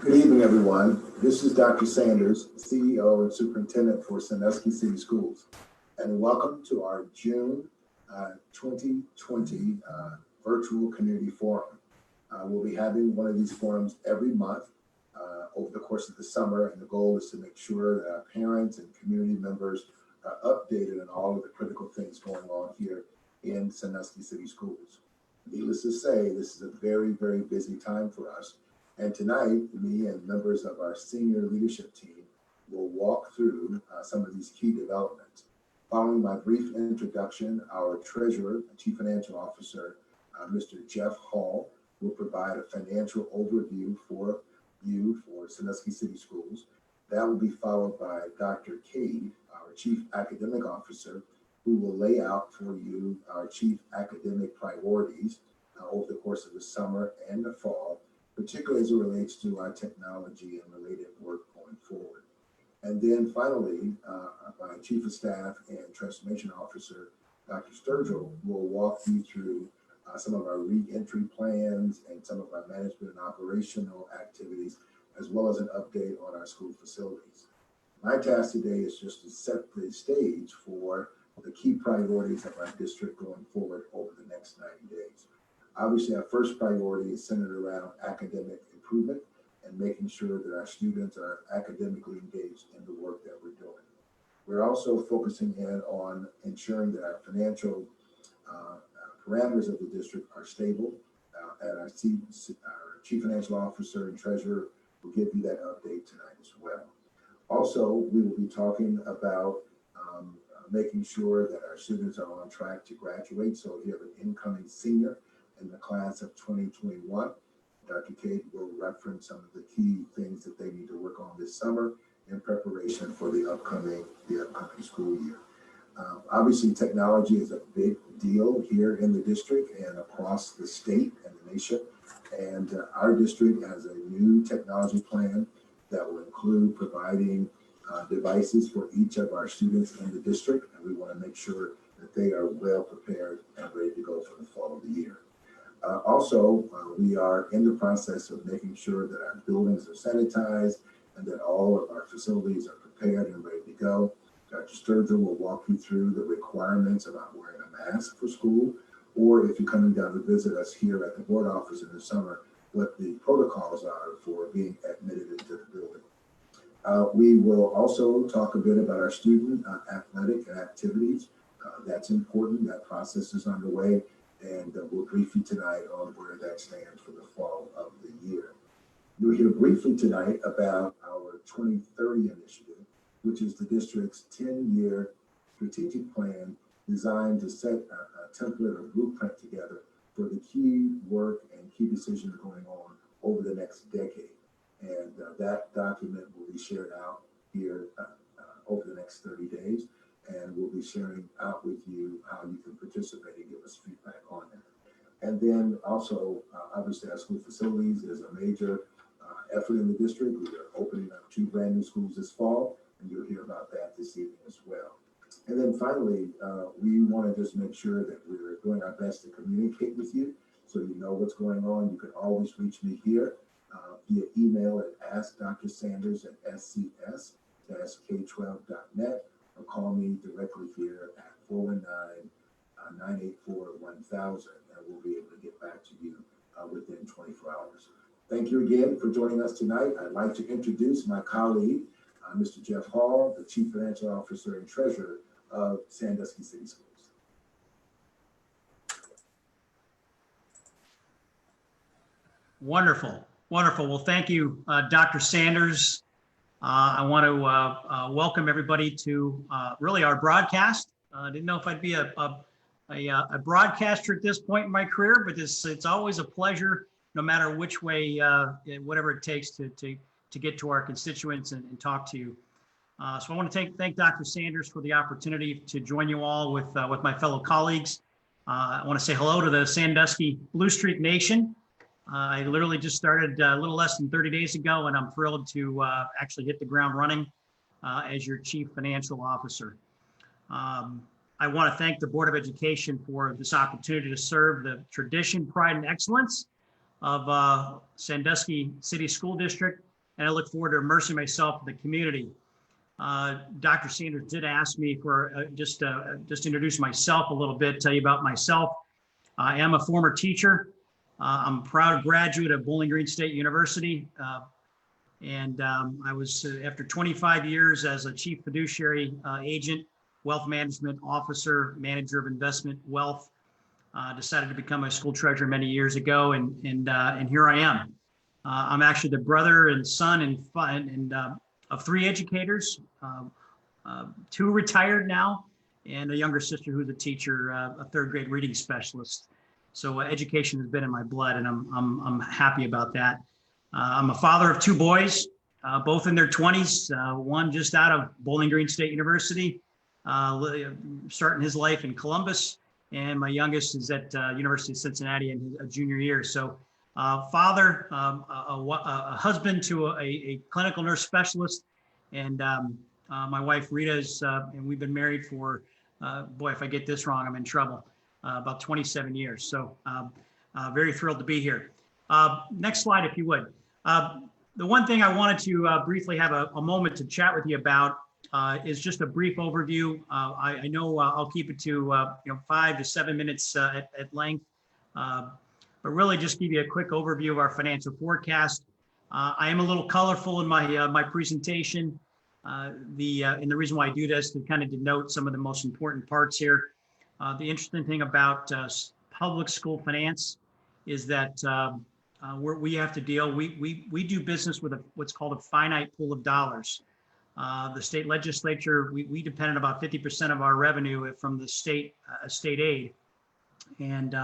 Good evening, everyone. This is Dr. Sanders, CEO and Superintendent for Sandusky City Schools, and welcome to our June 2020 virtual community forum. We'll be having one of these forums every month over the course of the summer, and the goal is to make sure that our parents and community members are updated on all of the critical things going on here in Sandusky City Schools. Needless to say, this is a very, very busy time for us. And tonight, me and members of our senior leadership team will walk through some of these key developments. Following my brief introduction, our Treasurer and Chief Financial Officer, Mr. Jeff Hall, will provide a financial overview for you for Sandusky City Schools. That will be followed by Dr. Cade, our Chief Academic Officer, who will lay out for you our chief academic priorities over the course of the summer and the fall, particularly as it relates to our technology and related work going forward. And then finally, my Chief of Staff and Transformation Officer, Dr. Sturgill, will walk you through some of our reentry plans and some of our management and operational activities, as well as an update on our school facilities. My task today is just to set the stage for the key priorities of our district going forward over the next 90 days. Obviously, our first priority is centered around academic improvement and making sure that our students are academically engaged in the work that we're doing. We're also focusing in on ensuring that our financial parameters of the district are stable, and our Chief Financial Officer and Treasurer will give you that update tonight as well. Also, we will be talking about making sure that our students are on track to graduate. So if you have an incoming senior in the class of 2021, Dr. Cade will reference some of the key things that they need to work on this summer in preparation for the upcoming school year. Obviously, technology is a big deal here in the district and across the state and the nation. And our district has a new technology plan that will include providing devices for each of our students in the district. And we want to make sure that they are well prepared and ready to go for the fall of the year. Also, we are in the process of making sure that our buildings are sanitized and that all of our facilities are prepared and ready to go. Dr. Sturgill will walk you through the requirements about wearing a mask for school, or if you're coming down to visit us here at the board office in the summer, what the protocols are for being admitted into the building. We will also talk a bit about our student athletic activities. That's important. That process is underway. And we'll brief you tonight on where that stands for the fall of the year. You'll hear briefly tonight about our 2030 initiative, which is the district's 10-year strategic plan designed to set a template or blueprint together for the key work and key decisions going on over the next decade. And that document will be shared out here over the next 30 days. And we'll be sharing out with you how you can participate and give us feedback on that. And then also, obviously, our school facilities is a major effort in the district. We are opening up 2 brand new schools this fall, and you'll hear about that this evening as well. And then finally, we want to just make sure that we're doing our best to communicate with you so you know what's going on. You can always reach me here via email at askdrsanders@scs-k12.net. or call me directly here at 419-984-1000, and we'll be able to get back to you within 24 hours. Thank you again for joining us tonight. I'd like to introduce my colleague, Mr. Jeff Hall, the Chief Financial Officer and Treasurer of Sandusky City Schools. Wonderful, wonderful. Well, thank you, Dr. Sanders. I want to welcome everybody to really our broadcast. I didn't know if I'd be a broadcaster at this point in my career, but it's always a pleasure, no matter which way, whatever it takes to get to our constituents and talk to you. So I want to thank Dr. Sanders for the opportunity to join you all with my fellow colleagues. I want to say hello to the Sandusky Blue Streak Nation. I literally just started a little less than 30 days ago, and I'm thrilled to actually hit the ground running as your Chief Financial Officer. I want to thank the Board of Education for this opportunity to serve the tradition, pride, and excellence of Sandusky City School District and I look forward to immersing myself in the community. Dr. Sanders did ask me for just introduce myself a little bit, tell you about myself. I am a former teacher. I'm a proud graduate of Bowling Green State University. And I was, after 25 years as a chief fiduciary agent, wealth management officer, manager of investment wealth, decided to become a school treasurer many years ago, and here I am. I'm actually the brother and son of 3 educators, 2 retired now, and a younger sister who's a teacher, a 3rd grade reading specialist. So education has been in my blood, and I'm happy about that. I'm a father of 2 boys, both in their 20s. One just out of Bowling Green State University, starting his life in Columbus, and my youngest is at University of Cincinnati in his junior year. So father, a husband to a clinical nurse specialist, and my wife Rita is, and we've been married for, boy, if I get this wrong, I'm in trouble, about 27 years. So very thrilled to be here. Next slide, if you would. The one thing I wanted to briefly have a moment to chat with you about is just a brief overview. I know I'll keep it to 5 to 7 minutes at length, but really just give you a quick overview of our financial forecast. I am a little colorful in my presentation. And the reason why I do this is to kind of denote some of the most important parts here. The interesting thing about public school finance is that we have to deal, we do business with what's called a finite pool of dollars. The state legislature, we depend on about 50% of our revenue from the state aid, and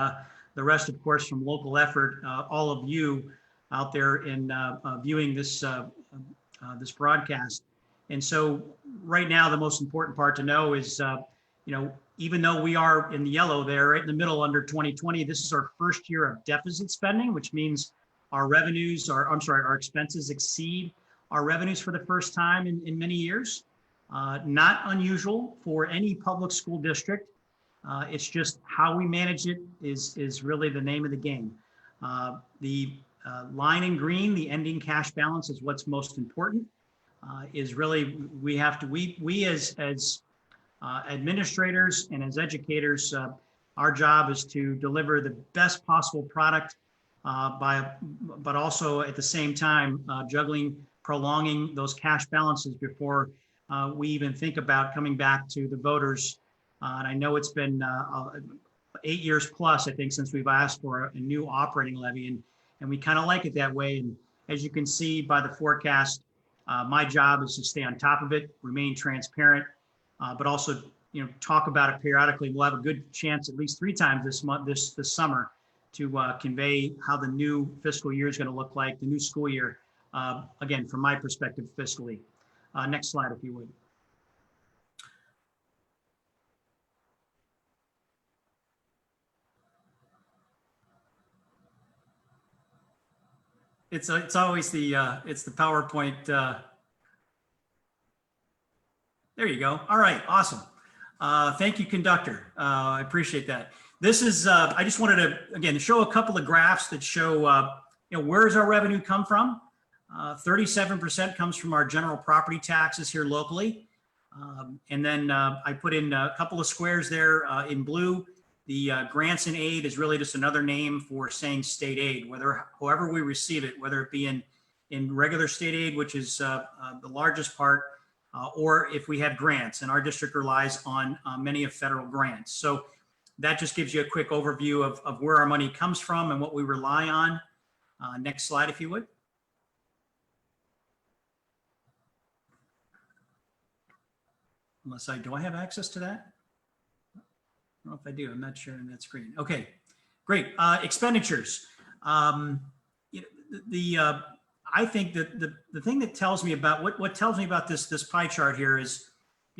the rest, of course, from local effort. All of you out there in viewing this this broadcast. And so right now, the most important part to know is, even though we are in the yellow there, right in the middle under 2020, this is our first year of deficit spending, which means our revenues, our expenses exceed our revenues for the first time in many years. Not unusual for any public school district. It's just how we manage it is really the name of the game. The line in green, the ending cash balance, is what's most important. Is really, we as administrators and as educators, our job is to deliver the best possible product, but also at the same time prolonging those cash balances before we even think about coming back to the voters. And I know it's been 8 years plus, I think, since we've asked for a new operating levy, and we kind of like it that way. And as you can see by the forecast, my job is to stay on top of it, remain transparent, but also talk about it periodically. We'll have a good chance at least 3 times this summer to convey how the new fiscal year is going to look like, the new school year, again, from my perspective, fiscally. Next slide, if you would. It's always it's the PowerPoint. There you go. All right, awesome. Thank you, conductor. I appreciate that. This is, I just wanted to, again, show a couple of graphs that show, where does our revenue come from? 37% comes from our general property taxes here locally. And then I put in a couple of squares there in blue. The grants and aid is really just another name for saying state aid, however we receive it, whether it be in regular state aid, which is the largest part, or if we have grants, and our district relies on many of federal grants. So that just gives you a quick overview of where our money comes from and what we rely on. Next slide, if you would. Do I have access to that? I don't know if I do. I'm not sure on that screen. Okay, great. Expenditures. I think that the thing that tells me about what tells me about this pie chart here is,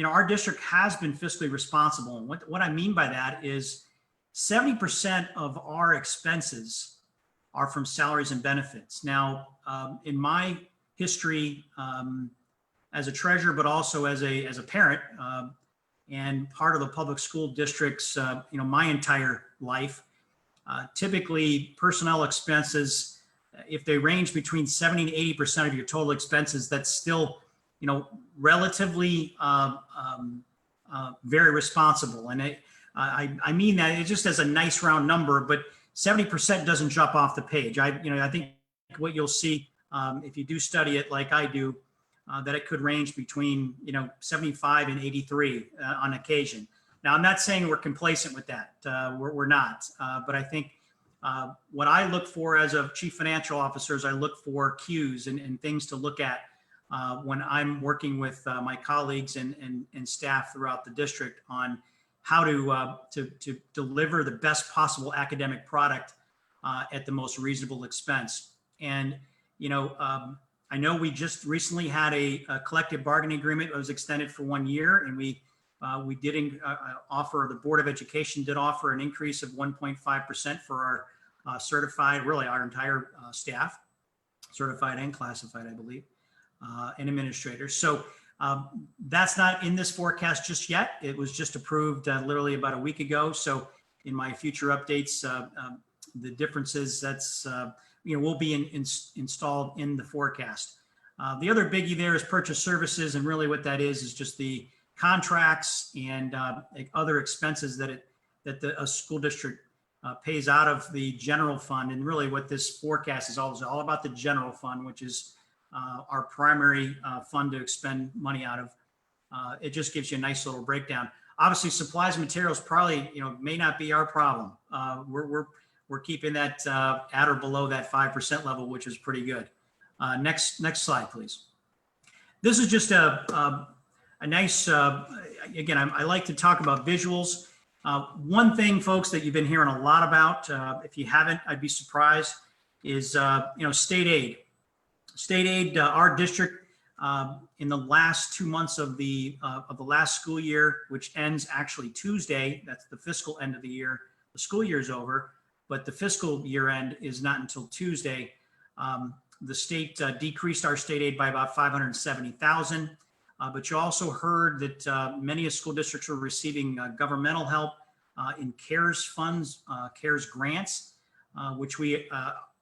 our district has been fiscally responsible. And what I mean by that is 70% of our expenses are from salaries and benefits. Now, in my history as a treasurer, but also as a parent, and part of the public school districts, my entire life, typically personnel expenses if they range between 70 and 80% of your total expenses, that's still, relatively very responsible. And I mean that it just as a nice round number, but 70% doesn't jump off the page. I think what you'll see if you do study it like I do, that it could range between 75 and 83 on occasion. Now, I'm not saying we're complacent with that. We're not. But I think what I look for as a chief financial officer is I look for cues and things to look at when I'm working with my colleagues and staff throughout the district on how to deliver the best possible academic product at the most reasonable expense. And I know we just recently had a collective bargaining agreement that was extended for 1 year, and we did offer, the Board of Education did offer an increase of 1.5% for our certified, really our entire staff, certified and classified, I believe, and administrators. So that's not in this forecast just yet. It was just approved literally about a week ago. So in my future updates, the differences that's will be installed in the forecast. The other biggie there is purchase services, and really what that is just the contracts and other expenses that a school district pays out of the general fund. And really what this forecast is all about, the general fund, which is our primary fund to expend money out of. It just gives you a nice little breakdown. Obviously, supplies and materials probably may not be our problem. We're keeping that at or below that 5% level, which is pretty good. Next slide, please. This is just a nice, again, I like to talk about visuals. One thing, folks, that you've been hearing a lot about, if you haven't, I'd be surprised, is state aid. State aid, our district, in the last 2 months of the last school year, which ends actually Tuesday, that's the fiscal end of the year. The school year is over, but the fiscal year end is not until Tuesday. The state decreased our state aid by about $570,000. But you also heard that many school districts are receiving governmental help in CARES funds, CARES grants, which we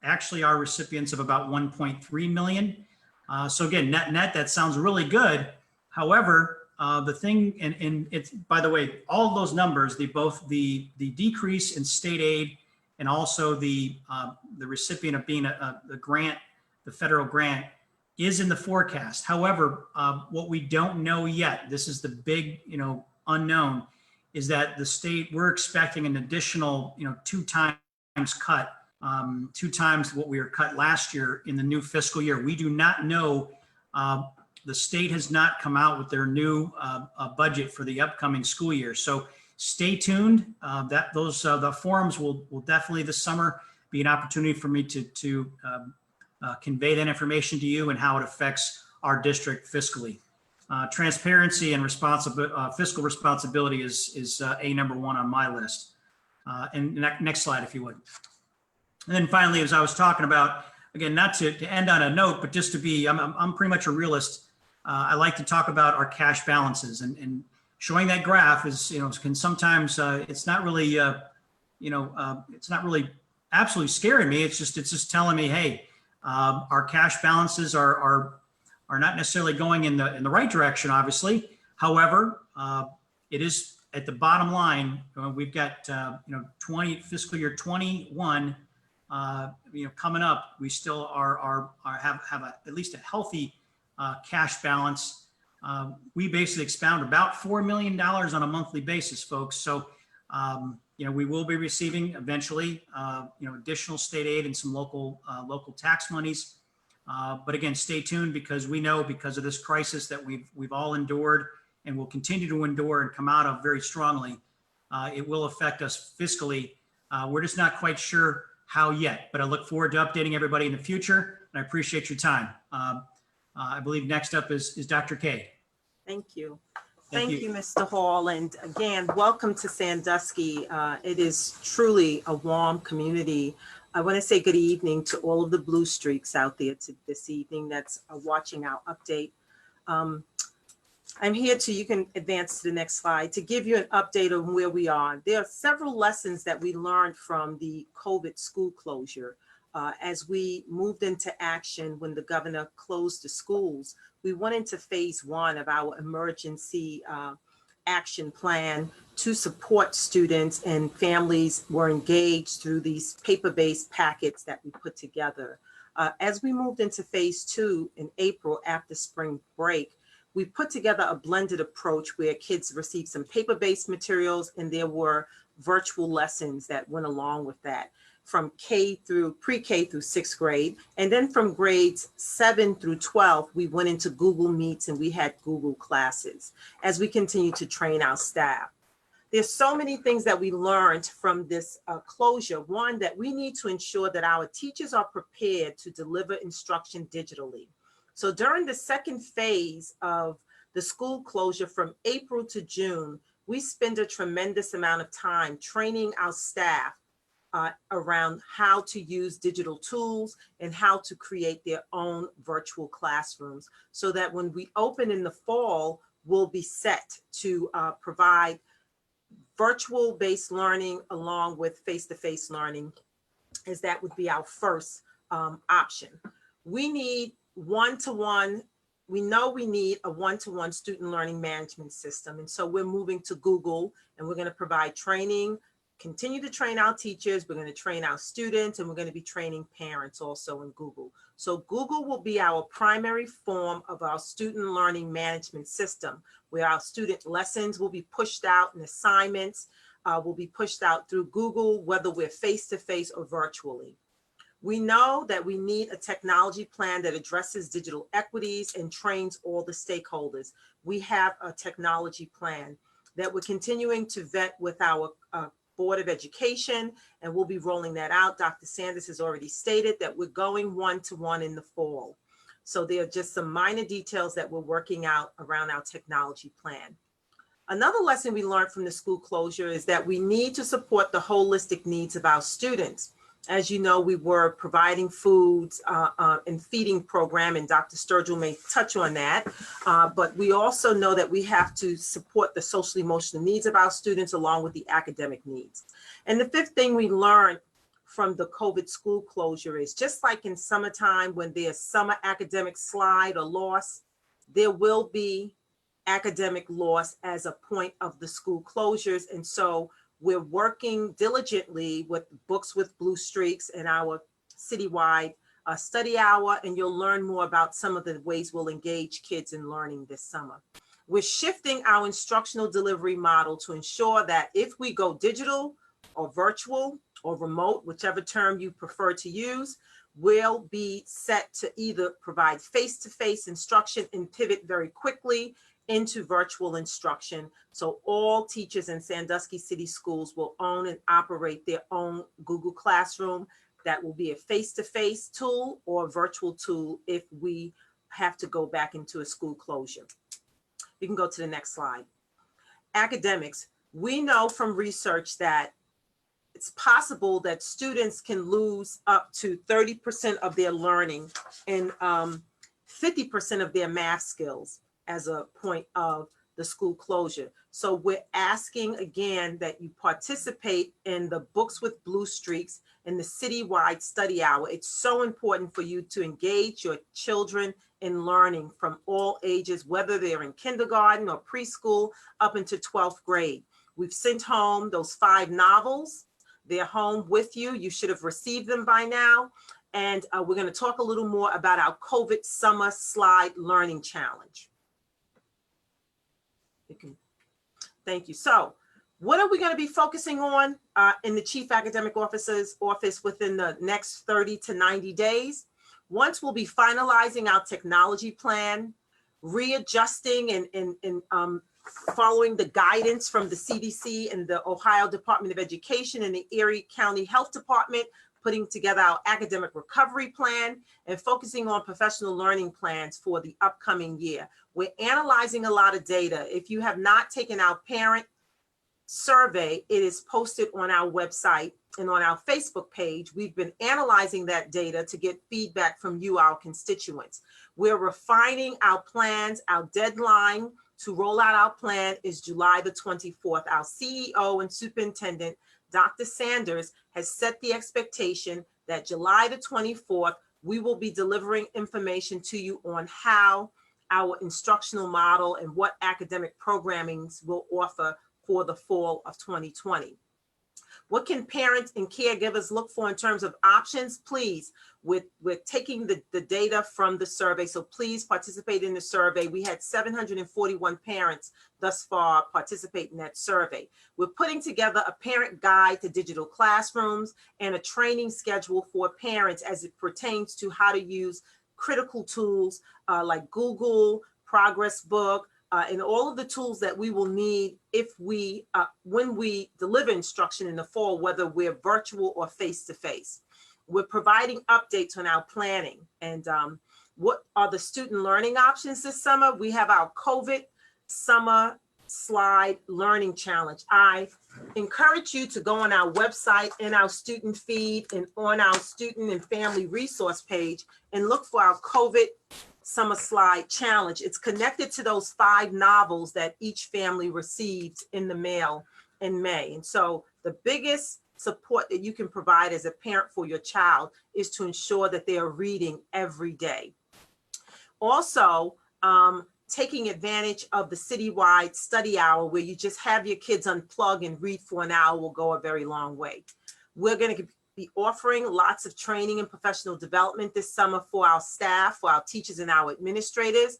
actually are recipients of about 1.3 million. So again, net, that sounds really good. However, the thing, and it's, by the way, all of those numbers, both the decrease in state aid and also the recipient of being the grant, the federal grant, is in the forecast. However, what we don't know yet, this is the big, unknown, is that the state, we're expecting an additional, 2 times cut, 2 times what we were cut last year in the new fiscal year. We do not know. The state has not come out with their new budget for the upcoming school year. So stay tuned. The forums will definitely this summer be an opportunity for me to convey that information to you and how it affects our district fiscally. Transparency and fiscal responsibility is a number 1 on my list. And next slide, if you would. And then finally, as I was talking about, again, not to end on a note, but just to be, I'm pretty much a realist. I like to talk about our cash balances, and showing that graph is, can sometimes it's not really, it's not really absolutely scaring me. It's just telling me, hey, our cash balances are not necessarily going in the right direction, obviously. However, it is at the bottom line. We've got fiscal year 21, coming up. We still have at least a healthy cash balance. We basically expound about $4 million on a monthly basis, folks. So we will be receiving eventually, additional state aid and some local tax monies. But again, stay tuned, because we know, because of this crisis that we've all endured and will continue to endure and come out of very strongly, it will affect us fiscally. We're just not quite sure how yet, but I look forward to updating everybody in the future, and I appreciate your time. I believe next up is Dr. K. Thank you. Thank you, Mr. Hall. And again, welcome to Sandusky. It is truly a warm community. I want to say good evening to all of the Blue Streaks out there this evening that's watching our update. I'm here you can advance to the next slide, to give you an update on where we are. There are several lessons that we learned from the COVID school closure. As we moved into action when the governor closed the schools, we went into phase 1 of our emergency action plan to support students, and families were engaged through these paper-based packets that we put together. As we moved into phase 2 in April after spring break, we put together a blended approach where kids received some paper-based materials and there were virtual lessons that went along with that, from pre-K through 6th grade. And then from grades 7 through 12, we went into Google Meets and we had Google classes as we continue to train our staff. There's so many things that we learned from this closure. One, that we need to ensure that our teachers are prepared to deliver instruction digitally. So during the second phase of the school closure from April to June, we spend a tremendous amount of time training our staff around how to use digital tools and how to create their own virtual classrooms, so that when we open in the fall, we'll be set to provide virtual-based learning along with face-to-face learning, as that would be our first option. We need one-to-one. We know we need a one-to-one student learning management system. And so we're moving to Google, and we're going to provide training, continue to train our teachers. We're going to train our students, and we're going to be training parents also in Google. So Google will be our primary form of our student learning management system, where our student lessons will be pushed out and assignments will be pushed out through Google, whether we're face-to-face or virtually. We know that we need a technology plan that addresses digital equities and trains all the stakeholders. We have a technology plan that we're continuing to vet with our Board of Education, and we'll be rolling that out. Dr. Sanders has already stated that we're going one-to-one in the fall. So there are just some minor details that we're working out around our technology plan. Another lesson we learned from the school closure is that we need to support the holistic needs of our students. As you know, we were providing foods and feeding program, and Dr. Sturgill may touch on that. But we also know that we have to support the social emotional needs of our students along with the academic needs. And the fifth thing we learned from the COVID school closure is, just like in summertime when there's summer academic slide or loss, there will be academic loss as a point of the school closures. And so we're working diligently with Books with Blue Streaks and our citywide study hour, and you'll learn more about some of the ways we'll engage kids in learning this summer. We're shifting our instructional delivery model to ensure that if we go digital or virtual or remote, whichever term you prefer to use, we'll be set to either provide face-to-face instruction and pivot very quickly into virtual instruction. So all teachers in Sandusky City Schools will own and operate their own Google Classroom. That will be a face-to-face tool or a virtual tool if we have to go back into a school closure. You can go to the next slide. Academics. We know from research that it's possible that students can lose up to 30% of their learning and 50% of their math skills as a point of the school closure. So we're asking again that you participate in the Books with Blue Streaks and the citywide study hour. It's so important for you to engage your children in learning from all ages, whether they're in kindergarten or preschool up into 12th grade. We've sent home those 5 novels. They're home with you. You should have received them by now. And we're going to talk a little more about our COVID Summer Slide Learning Challenge. Thank you. So what are we going to be focusing on in the Chief Academic Officer's office within the next 30 to 90 days? Once we'll be finalizing our technology plan, readjusting and following the guidance from the CDC and the Ohio Department of Education and the Erie County Health Department, putting together our academic recovery plan and focusing on professional learning plans for the upcoming year. We're analyzing a lot of data. If you have not taken our parent survey, it is posted on our website and on our Facebook page. We've been analyzing that data to get feedback from you, our constituents. We're refining our plans. Our deadline to roll out our plan is July the 24th. Our CEO and superintendent, Dr. Sanders, has set the expectation that July the 24th, we will be delivering information to you on how our instructional model and what academic programmings will offer for the fall of 2020. What can parents and caregivers look for in terms of options? Please, we're taking the data from the survey, so please participate in the survey. We had 741 parents thus far participate in that survey. We're putting together a parent guide to digital classrooms and a training schedule for parents as it pertains to how to use critical tools like Google, Progress Book, and all of the tools that we will need if we, when we deliver instruction in the fall, whether we're virtual or face-to-face. We're providing updates on our planning and what are the student learning options this summer. We have our COVID Summer Slide Learning Challenge. I encourage you to go on our website, in our student feed, and on our student and family resource page and look for our COVID Summer Slide Challenge. It's connected to those 5 novels that each family received in the mail in May. And so the biggest support that you can provide as a parent for your child is to ensure that they are reading every day. Also, taking advantage of the citywide study hour where you just have your kids unplug and read for an hour will go a very long way. We're going to be offering lots of training and professional development this summer for our staff, for our teachers and our administrators.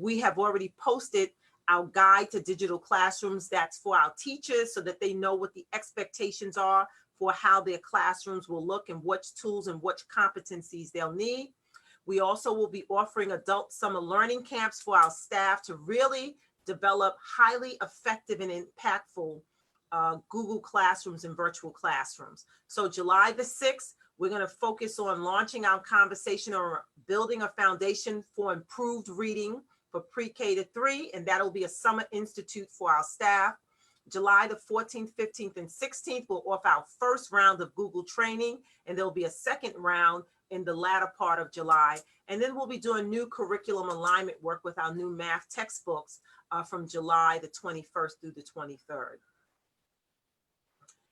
We have already posted our guide to digital classrooms. That's for our teachers so that they know what the expectations are for how their classrooms will look and which tools and which competencies they'll need. We also will be offering adult summer learning camps for our staff to really develop highly effective and impactful Google Classrooms and virtual classrooms. So July the 6th, we're going to focus on launching our conversation on building a foundation for improved reading for pre-K to 3, and that'll be a summer institute for our staff. July the 14th, 15th, and 16th, we'll offer our first round of Google training, and there'll be a second round in the latter part of July. And then we'll be doing new curriculum alignment work with our new math textbooks from July the 21st through the 23rd.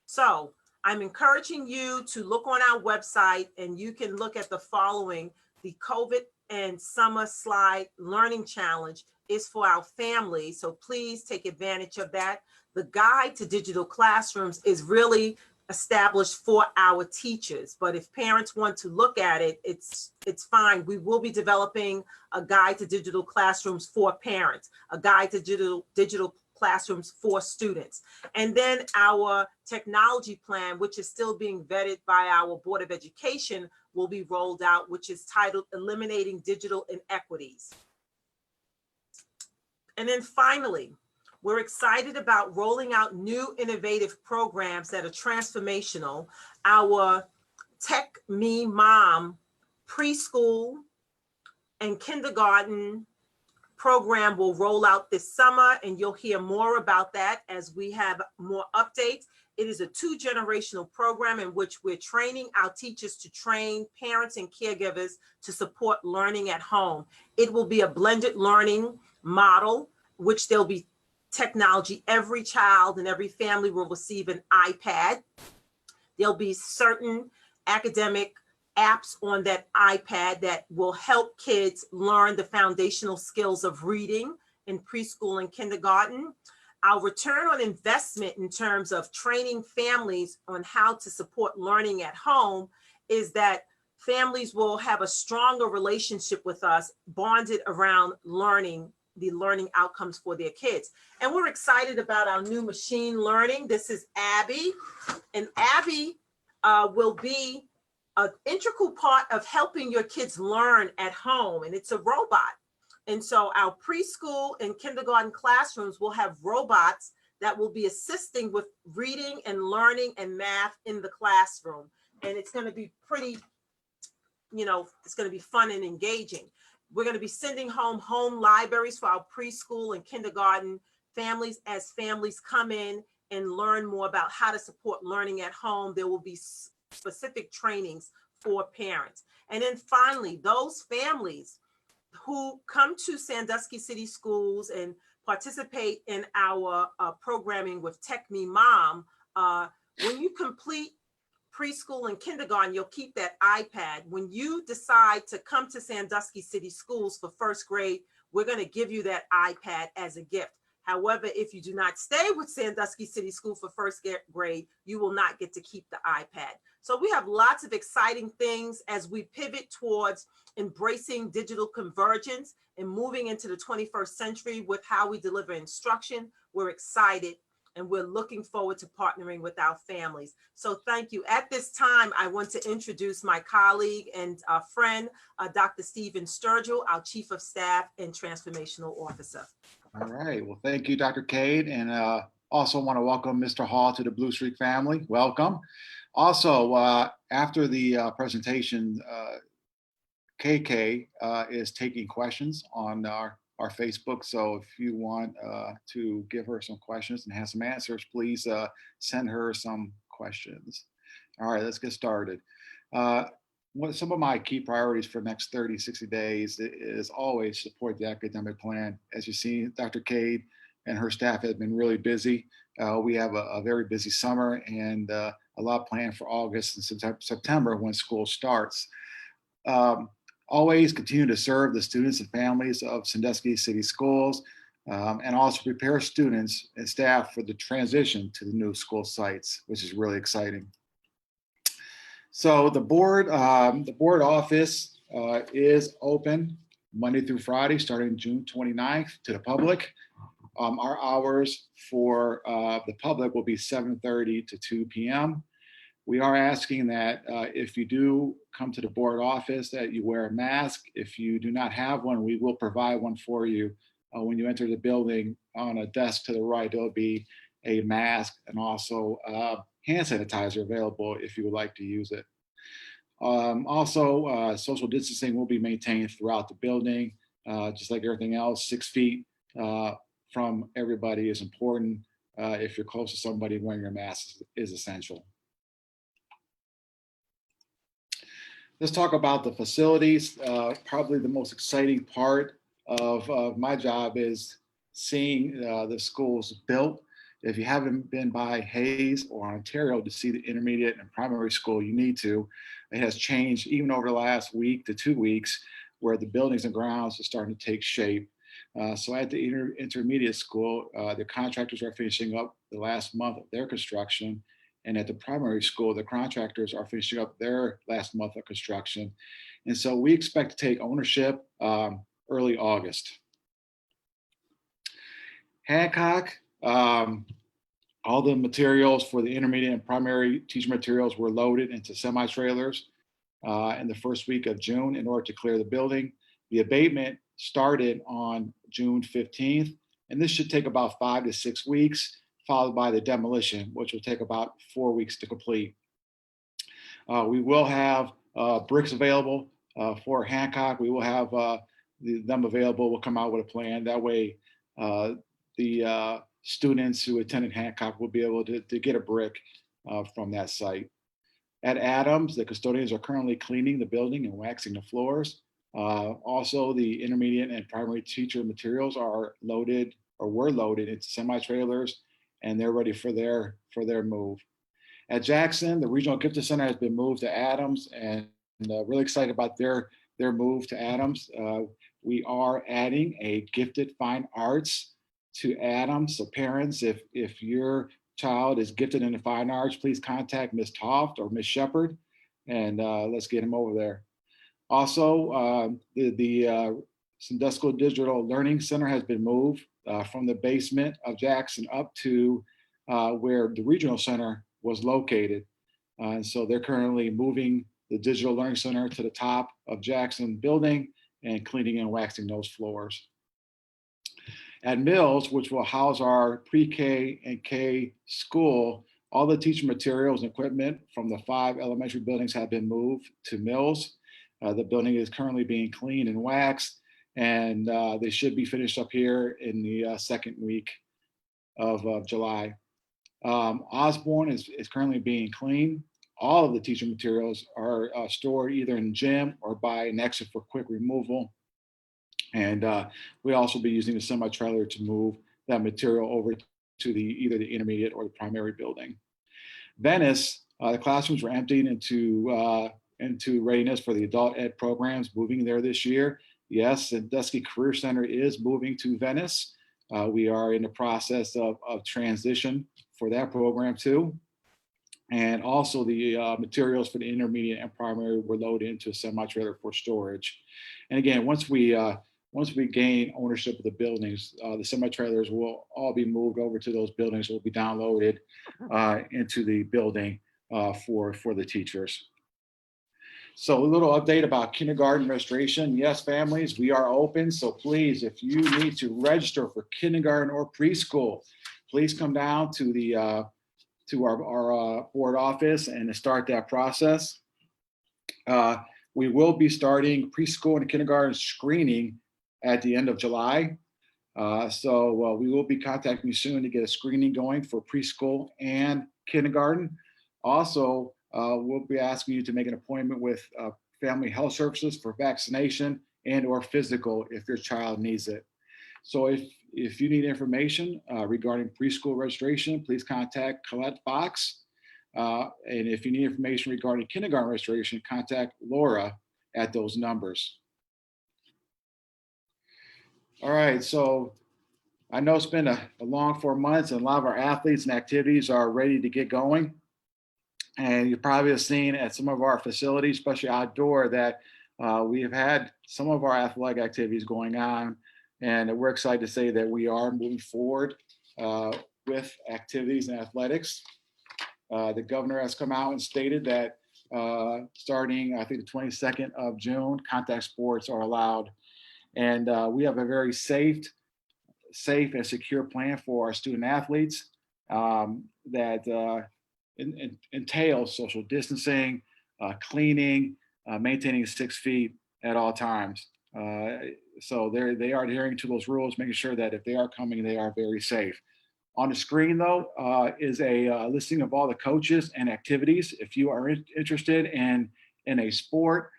So I'm encouraging you to look on our website, and you can look at the following. The COVID and Summer Slide Learning Challenge is for our family, so please take advantage of that. The guide to digital classrooms is really established for our teachers, but if parents want to look at it, it's fine. We will be developing a guide to digital classrooms for parents, a guide to digital classrooms for students. And then our technology plan, which is still being vetted by our Board of Education, will be rolled out, which is titled Eliminating Digital Inequities. And then finally, we're excited about rolling out new innovative programs that are transformational. Our TechMeMom preschool and kindergarten program will roll out this summer, and you'll hear more about that as we have more updates. It is a 2-generational program in which we're training our teachers to train parents and caregivers to support learning at home. It will be a blended learning model, which there'll be technology. Every child and every family will receive an iPad. There'll be certain academic apps on that iPad that will help kids learn the foundational skills of reading in preschool and kindergarten. Our return on investment in terms of training families on how to support learning at home is that families will have a stronger relationship with us, bonded around learning, the learning outcomes for their kids. And we're excited about our new machine learning. This is Abby, and Abby will be an integral part of helping your kids learn at home, and it's a robot. And so our preschool and kindergarten classrooms will have robots that will be assisting with reading and learning and math in the classroom. And it's going to be pretty, it's going to be fun and engaging. We're going to be sending home libraries for our preschool and kindergarten families as families come in and learn more about how to support learning at home. There will be specific trainings for parents. And then finally, those families who come to Sandusky City Schools and participate in our programming with TechMeMom, when you complete preschool and kindergarten, you'll keep that iPad. When you decide to come to Sandusky City Schools for first grade, we're going to give you that iPad as a gift. However, if you do not stay with Sandusky City School for first grade, you will not get to keep the iPad. So we have lots of exciting things as we pivot towards embracing digital convergence and moving into the 21st century with how we deliver instruction. We're excited and we're looking forward to partnering with our families. So thank you. At this time, I want to introduce my colleague and friend, Dr. Stephen Sturgill, our Chief of Staff and Transformational Officer. All right. Well, thank you, Dr. Cade. And also want to welcome Mr. Hall to the Blue Streak family. Welcome. Also, after the presentation, KK is taking questions on our Facebook. So if you want to give her some questions and have some answers, please send her some questions. All right, let's get started. Some of my key priorities for the next 30, 60 days is always support the academic plan. As you see, Dr. Cade and her staff have been really busy. We have a very busy summer and a lot planned for August and September when school starts. Always continue to serve the students and families of Sandusky City Schools and also prepare students and staff for the transition to the new school sites, which is really exciting. So the board office is open Monday through Friday, starting June 29th to the public. Our hours for the public will be 7:30 to 2 p.m. We are asking that if you do come to the board office that you wear a mask. If you do not have one, we will provide one for you. When you enter the building, on a desk to the right, there'll be a mask and also hand sanitizer available if you would like to use it. Also, social distancing will be maintained throughout the building, just like everything else. 6 feet from everybody is important. If you're close to somebody, wearing your mask is essential. Let's talk about the facilities. Probably the most exciting part of my job is seeing the schools built. If you haven't been by Hayes or Ontario to see the intermediate and primary school, you need to. It has changed even over the last week to 2 weeks, where the buildings and grounds are starting to take shape. So at the intermediate school, the contractors are finishing up the last month of their construction. And at the primary school, the contractors are finishing up their last month of construction. And so we expect to take ownership early August. Hancock, all the materials for the intermediate and primary teaching materials were loaded into semi-trailers in the first week of June in order to clear the building. The abatement started on June 15th, and this should take about 5 to 6 weeks, followed by the demolition, which will take about 4 weeks to complete. We will have bricks available for Hancock. We will have them available. We'll come out with a plan. That way, the students who attended Hancock will be able to get a brick from that site. At Adams, the custodians are currently cleaning the building and waxing the floors. Also, the intermediate and primary teacher materials are loaded or were loaded into semi-trailers, and they're ready for their move. At Jackson, the Regional Gifted Center has been moved to Adams, and really excited about their move to Adams. We are adding a gifted fine arts to Adams. So parents, if your child is gifted in the fine arts, please contact Ms. Toft or Ms. Shepard, and let's get him over there. Also, the Sandusky Digital Learning Center has been moved from the basement of Jackson up to where the regional center was located. And so they're currently moving the Digital Learning Center to the top of Jackson building and cleaning and waxing those floors. At Mills, which will house our pre-K and K school, all the teaching materials and equipment from the 5 elementary buildings have been moved to Mills. The building is currently being cleaned and waxed, and they should be finished up here in the second week of July. Osborne is currently being cleaned. All of the teaching materials are stored either in gym or by an exit for quick removal. And we also be using a semi-trailer to move that material over to either the intermediate or the primary building. Venice, The classrooms were emptied into readiness for the adult ed programs moving there this year. Yes, the Sandusky Career Center is moving to Venice. We are in the process of transition for that program too. And also the materials for the intermediate and primary were loaded into a semi-trailer for storage. And again, once we gain ownership of the buildings, the semi-trailers will all be moved over to those buildings, will be downloaded into the building for the teachers. So a little update about kindergarten registration. Yes, families, we are open. So please, if you need to register for kindergarten or preschool, please come down to the to our board office and to start that process. We will be starting preschool and kindergarten screening at the end of July. So we will be contacting you soon to get a screening going for preschool and kindergarten. Also, we'll be asking you to make an appointment with Family Health Services for vaccination and or physical if your child needs it. So if you need information regarding preschool registration, please contact Colette Fox. And if you need information regarding kindergarten registration, contact Laura at those numbers. All right, so I know it's been a long 4 months and a lot of our athletes and activities are ready to get going. And you probably have seen at some of our facilities, especially outdoor, that we have had some of our athletic activities going on. And we're excited to say that we are moving forward with activities and athletics. The governor has come out and stated that starting, I think, the 22nd of June, contact sports are allowed. And we have a very safe and secure plan for our student athletes that entails social distancing, cleaning, maintaining 6 feet at all times. So they are adhering to those rules, making sure that if they are coming, they are very safe. On the screen, though, is a listing of all the coaches and activities. If you are interested in a sport,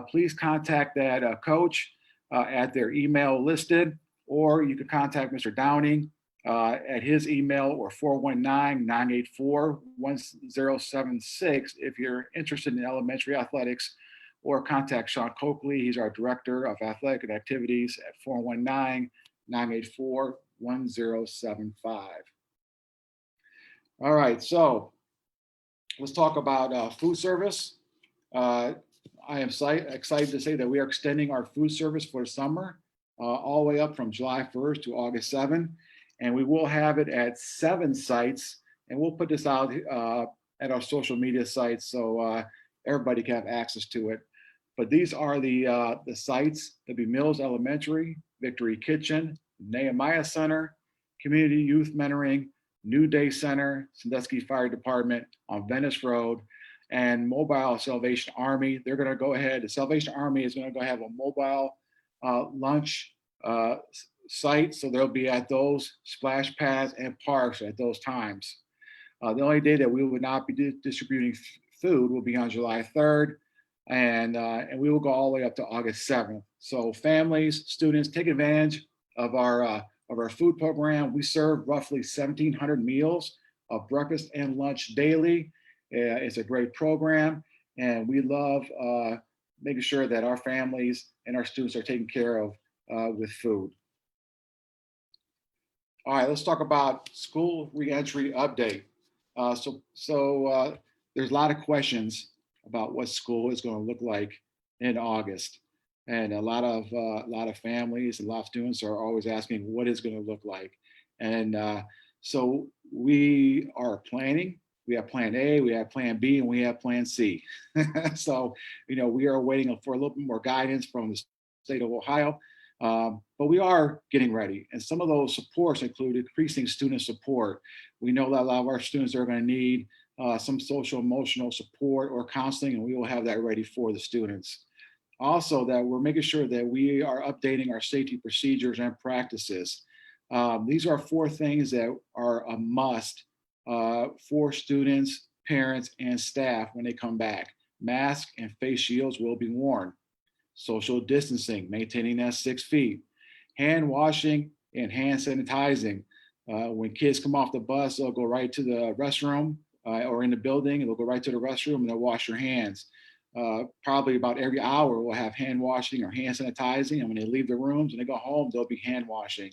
please contact that coach at their email listed, or you can contact Mr. Downing at his email or 419-984-1076 if you're interested in elementary athletics, or contact Sean Coakley. He's our Director of Athletic and Activities at 419-984-1075. All right, so let's talk about food service. I am excited to say that we are extending our food service for the summer all the way up from July 1st to August 7th. And we will have it at 7 sites. And we'll put this out at our social media sites so everybody can have access to it. But these are the sites. There'll be Mills Elementary, Victory Kitchen, Nehemiah Center, Community Youth Mentoring, New Day Center, Sandusky Fire Department on Venice Road, and Mobile Salvation Army. They're going to go ahead. The Salvation Army is going to go have a mobile lunch site. So they'll be at those splash pads and parks at those times. The only day that we would not be distributing food will be on July 3rd. And we will go all the way up to August 7th. So families, students, take advantage of our food program. We serve roughly 1,700 meals of breakfast and lunch daily. It's a great program, and we love making sure that our families and our students are taken care of with food. All right, let's talk about school reentry update. So there's a lot of questions about what school is going to look like in August. And a lot of families, a lot of students are always asking what it's going to look like. And so we are planning. We have plan A, we have plan B, and we have plan C. So, we are waiting for a little bit more guidance from the state of Ohio, but we are getting ready. And some of those supports include increasing student support. We know that a lot of our students are going to need some social emotional support or counseling, and we will have that ready for the students. Also, that we're making sure that we are updating our safety procedures and practices. These are 4 things that are a must for students, parents, and staff when they come back. Masks and face shields will be worn. Social distancing, maintaining that 6 feet. Hand washing and hand sanitizing. When kids come off the bus, they'll go right to the restroom or in the building, and they'll go right to the restroom and they'll wash your hands. Probably about every hour, we'll have hand washing or hand sanitizing. And when they leave the rooms and they go home, they'll be hand washing.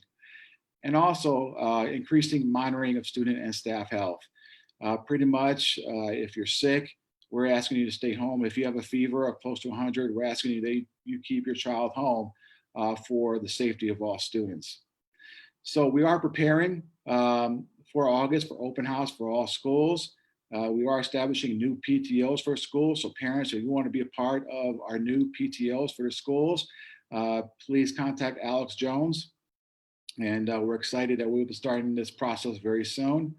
And also increasing monitoring of student and staff health. Pretty much, if you're sick, we're asking you to stay home. If you have a fever of close to 100, we're asking you that you keep your child home for the safety of all students. So we are preparing for August for open house for all schools. We are establishing new PTOs for schools. So parents, if you want to be a part of our new PTOs for the schools, please contact Alex Jones. And we're excited that we'll be starting this process very soon.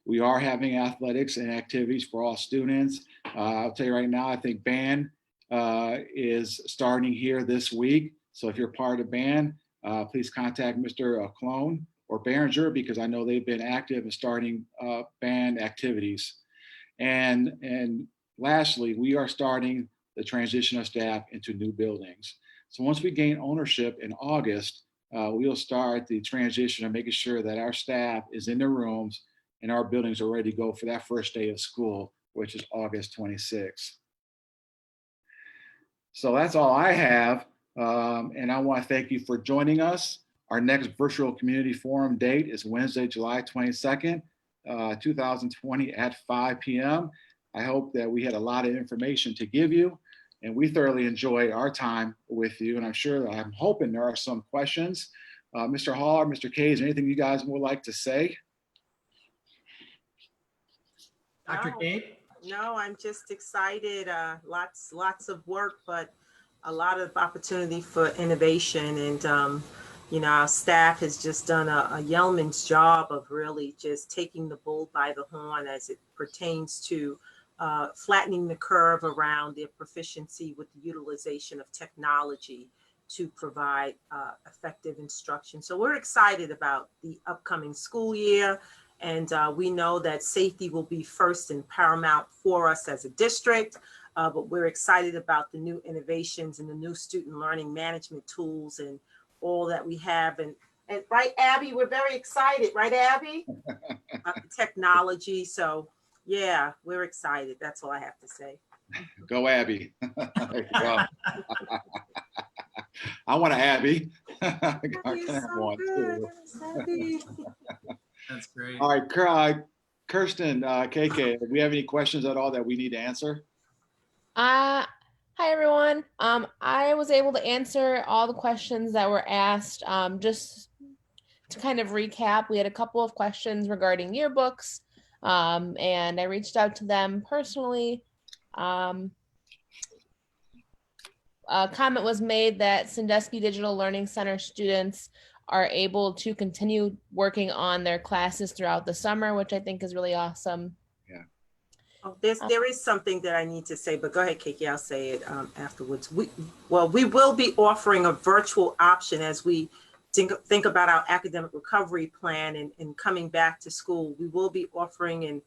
We are having athletics and activities for all students. I'll tell you right now, I think band is starting here this week. So if you're part of band, please contact Mr. Clone or Behringer, because I know they've been active in starting band activities. And lastly, we are starting the transition of staff into new buildings. So once we gain ownership in August, we'll start the transition of making sure that our staff is in their rooms and our buildings are ready to go for that first day of school, which is August 26th. So that's all I have. And I want to thank you for joining us. Our next virtual community forum date is Wednesday, July 22nd, 2020 at 5 p.m. I hope that we had a lot of information to give you, and we thoroughly enjoy our time with you. And I'm hoping there are some questions. Mr. Hall or Mr. Kay, is there anything you guys would like to say? Dr. Kate? No, I'm just excited. Lots of work, but a lot of opportunity for innovation. And, our staff has just done a yeoman's job of really just taking the bull by the horn as it pertains to flattening the curve around their proficiency with the utilization of technology to provide effective instruction. So we're excited about the upcoming school year. And we know that safety will be first and paramount for us as a district, but we're excited about the new innovations and the new student learning management tools and all that we have. And right, Abby, we're very excited, right, Abby? About the technology. So yeah, we're excited. That's all I have to say. Go Abby. Go. I want an Abby. I can have one too. That's great. All right, Kirsten, KK, do we have any questions at all that we need to answer? Hi everyone. I was able to answer all the questions that were asked. Just to kind of recap, we had a couple of questions regarding yearbooks, and I reached out to them personally. A comment was made that Sandusky Digital Learning Center students are able to continue working on their classes throughout the summer, which I think is really awesome. Yeah. Oh, there is something that I need to say, but go ahead, Kiki, I'll say it afterwards. We will be offering a virtual option as we think about our academic recovery plan and coming back to school. We will be offering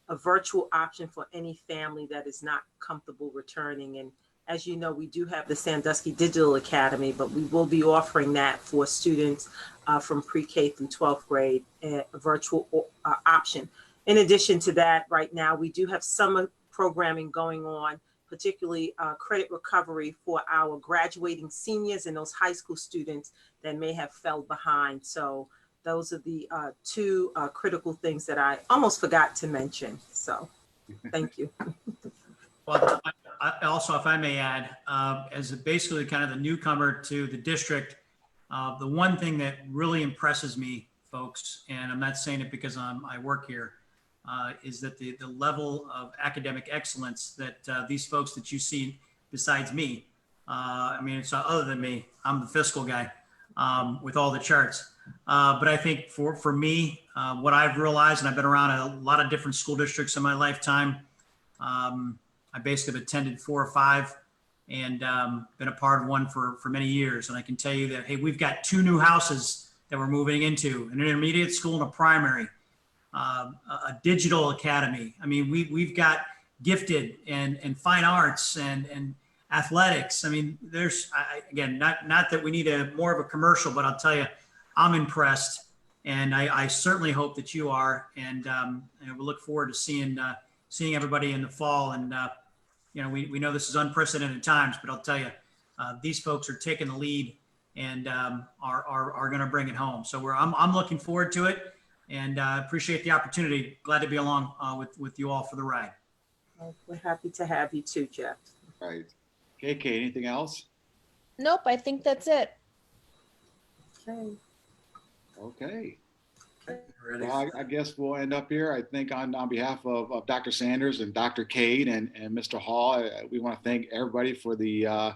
a virtual option for any family that is not comfortable returning. And as you know, we do have the Sandusky Digital Academy, but we will be offering that for students from pre-K through 12th grade, a virtual option. In addition to that, right now, we do have summer programming going on, particularly credit recovery for our graduating seniors and those high school students that may have fell behind. So those are the two critical things that I almost forgot to mention. So thank you. Well, also, if I may add, as basically kind of the newcomer to the district, the one thing that really impresses me, folks, and I'm not saying it because I work here, is that the level of academic excellence that these folks that you see besides me, I mean, it's other than me, I'm the fiscal guy with all the charts. But I think for me, what I've realized, and I've been around a lot of different school districts in my lifetime, I basically have attended 4 or 5 and been a part of one for many years. And I can tell you that, hey, we've got 2 new houses that we're moving into, an intermediate school and a primary, a digital academy. I mean, we've got gifted and fine arts and athletics. I mean, there's, again, not that we need more of a commercial, but I'll tell you, I'm impressed. And I certainly hope that you are. And we look forward to seeing seeing everybody in the fall. And, we know this is unprecedented times, but I'll tell you, these folks are taking the lead and are going to bring it home. So I'm looking forward to it, and appreciate the opportunity. Glad to be along with you all for the ride. Well, we're happy to have you too, Jeff. Right. KK, anything else? Nope, I think that's it. Okay. Okay. Well, I guess we'll end up here. I think on behalf of Dr. Sanders and Dr. Cade and Mr. Hall, we want to thank everybody for the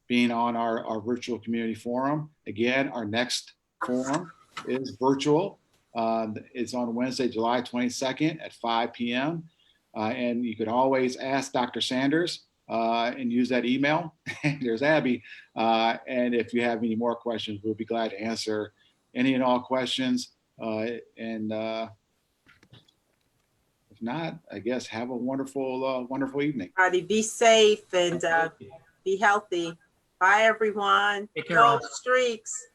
being on our virtual community forum. Again, our next forum is virtual. It's on Wednesday, July 22nd at 5 p.m. And you can always ask Dr. Sanders and use that email. There's Abby. And if you have any more questions, we'll be glad to answer any and all questions. And if not, I guess have a wonderful evening. Everybody be safe and be healthy. Bye, everyone. Take care, all. Go Streaks.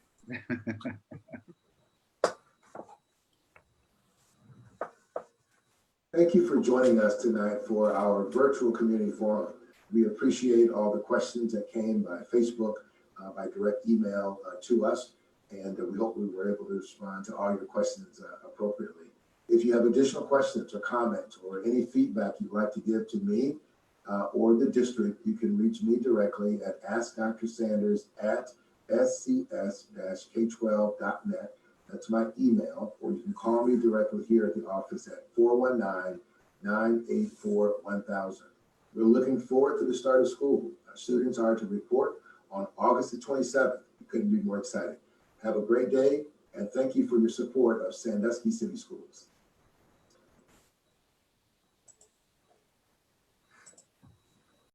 Thank you for joining us tonight for our virtual community forum. We appreciate all the questions that came by Facebook, by direct email to us, and we hope we were able to respond to all your questions appropriately. If you have additional questions or comments or any feedback you'd like to give to me or the district, you can reach me directly at askdrsanders@scs-k12.net. That's my email, or you can call me directly here at the office at 419-984-1000. We're looking forward to the start of school. Our students are to report on August the 27th. We couldn't be more excited. Have a great day, and thank you for your support of Sandusky City Schools.